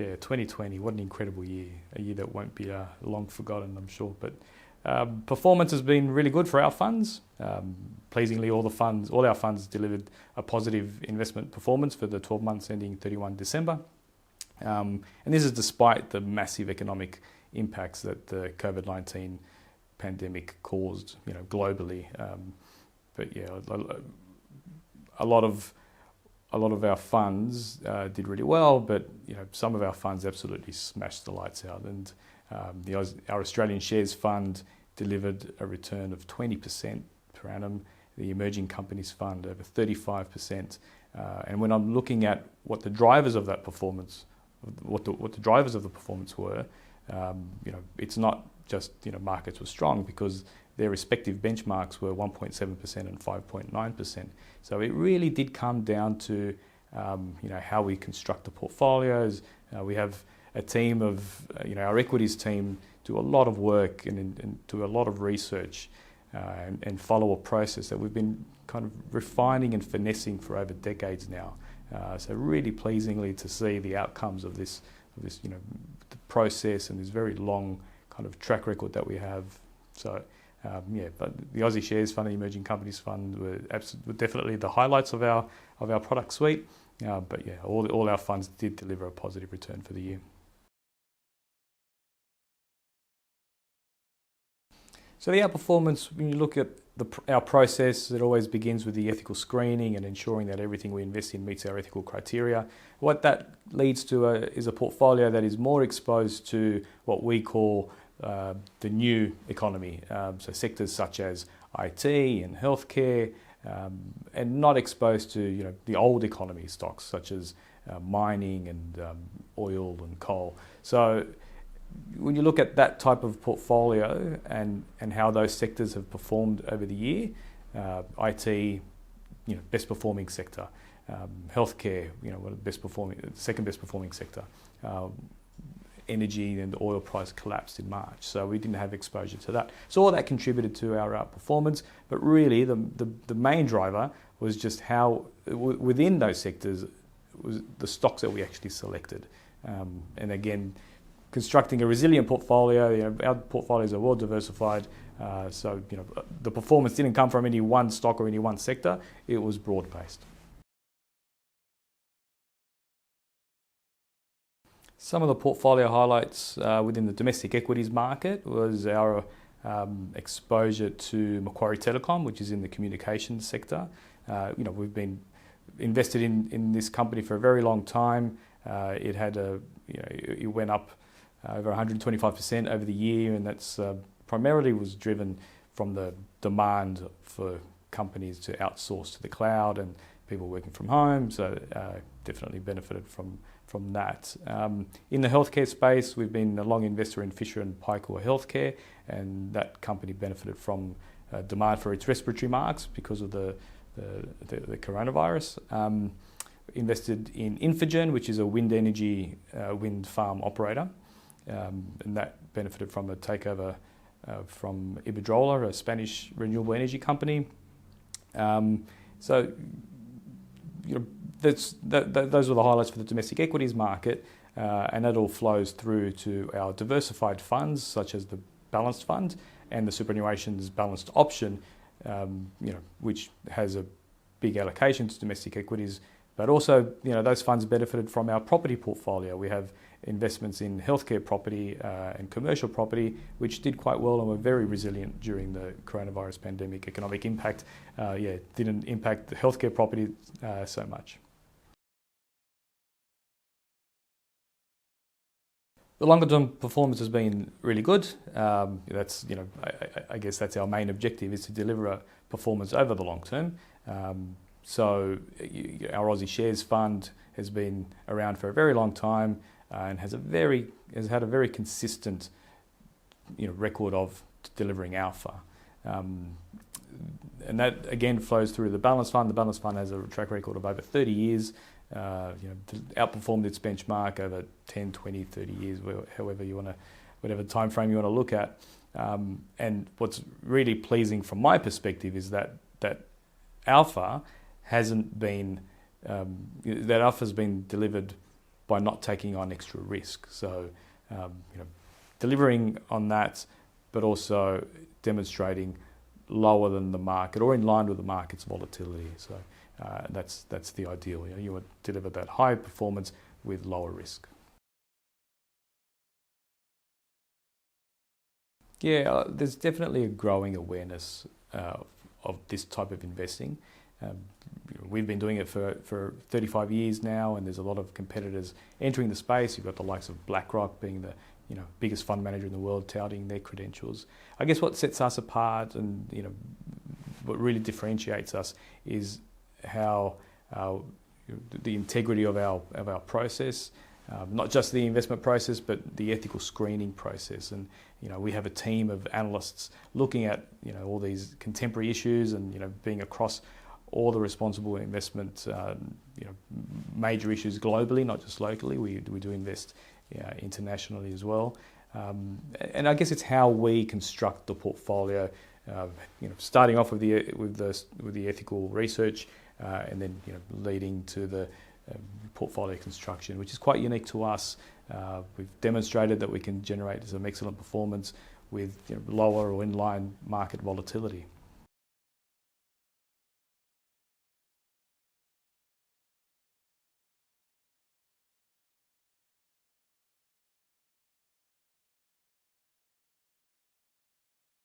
Yeah, 2020, what an incredible year. A year that won't be long forgotten, I'm sure. But performance has been really good for our funds. Pleasingly, all our funds delivered a positive investment performance for the 12 months ending 31 December. And this is despite the massive economic impacts that the COVID-19 pandemic caused, globally. But yeah, a lot of our funds did really well, but some of our funds absolutely smashed the lights out. And our Australian Shares Fund delivered a return of 20% per annum. The Emerging Companies Fund over 35%. And when I'm looking at what the drivers of that performance, what the drivers of the performance were, it's not just markets were strong, because their respective benchmarks were 1.7% and 5.9%. So it really did come down to how we construct the portfolios. We have a team of our equities team do a lot of work and do a lot of research and follow a process that we've been kind of refining and finessing for over decades now. So really pleasingly to see the outcomes of this the process and this very long kind of track record that we have. So but the Aussie Shares Fund and the Emerging Companies Fund were definitely the highlights of our product suite. But yeah, all our funds did deliver a positive return for the year. So the outperformance, when you look at our process, it always begins with the ethical screening and ensuring that everything we invest in meets our ethical criteria. What that leads to is a portfolio that is more exposed to what we call the new economy, so sectors such as IT and healthcare, and not exposed to the old economy stocks such as mining and oil and coal. So when you look at that type of portfolio and how those sectors have performed over the year, IT, best performing sector, healthcare, second best performing sector. Energy and the oil price collapsed in March, so we didn't have exposure to that. So all that contributed to our outperformance, but really the main driver was just how within those sectors was the stocks that we actually selected. And again, constructing a resilient portfolio, our portfolios are well diversified, so the performance didn't come from any one stock or any one sector, it was broad-based. Some of the portfolio highlights within the domestic equities market was our exposure to Macquarie Telecom, which is in the communications sector. We've been invested in this company for a very long time. It had it went up over 125% over the year, and that's primarily was driven from the demand for companies to outsource to the cloud and people working from home. So definitely benefited from that. In the healthcare space, we've been a long investor in Fisher & Paykel Healthcare, and that company benefited from demand for its respiratory masks because of the coronavirus. Invested in Infigen, which is a wind farm operator, and that benefited from a takeover from Iberdrola, a Spanish renewable energy company. Those were the highlights for the domestic equities market, and that all flows through to our diversified funds, such as the Balanced Fund and the Superannuation's Balanced Option, which has a big allocation to domestic equities. But also, those funds benefited from our property portfolio. We have investments in healthcare property and commercial property, which did quite well and were very resilient during the coronavirus pandemic. Economic impact, didn't impact the healthcare property so much. The longer-term performance has been really good. That's, I guess that's our main objective, is to deliver a performance over the long term. So our Aussie Shares Fund has been around for a very long time and has had a very consistent, record of delivering alpha. And that again flows through the Balanced Fund. The Balanced Fund has a track record of over 30 years. Outperformed its benchmark over 10, 20, 30 years, whatever time frame you want to look at. And what's really pleasing from my perspective is that alpha hasn't been, that alpha has been delivered by not taking on extra risk. So, delivering on that, but also demonstrating lower than the market or in line with the market's volatility. So that's the ideal. You want to deliver that high performance with lower risk. Yeah, there's definitely a growing awareness of this type of investing. We've been doing it for 35 years now, and there's a lot of competitors entering the space. You've got the likes of BlackRock being the biggest fund manager in the world, touting their credentials. I guess what sets us apart and what really differentiates us is how the integrity of our process, not just the investment process, but the ethical screening process. And we have a team of analysts looking at all these contemporary issues and being across all the responsible investment major issues globally, not just locally. We do invest internationally as well. And I guess it's how we construct the portfolio, starting off with the ethical research, and then leading to the portfolio construction, which is quite unique to us. We've demonstrated that we can generate some excellent performance with lower or in-line market volatility.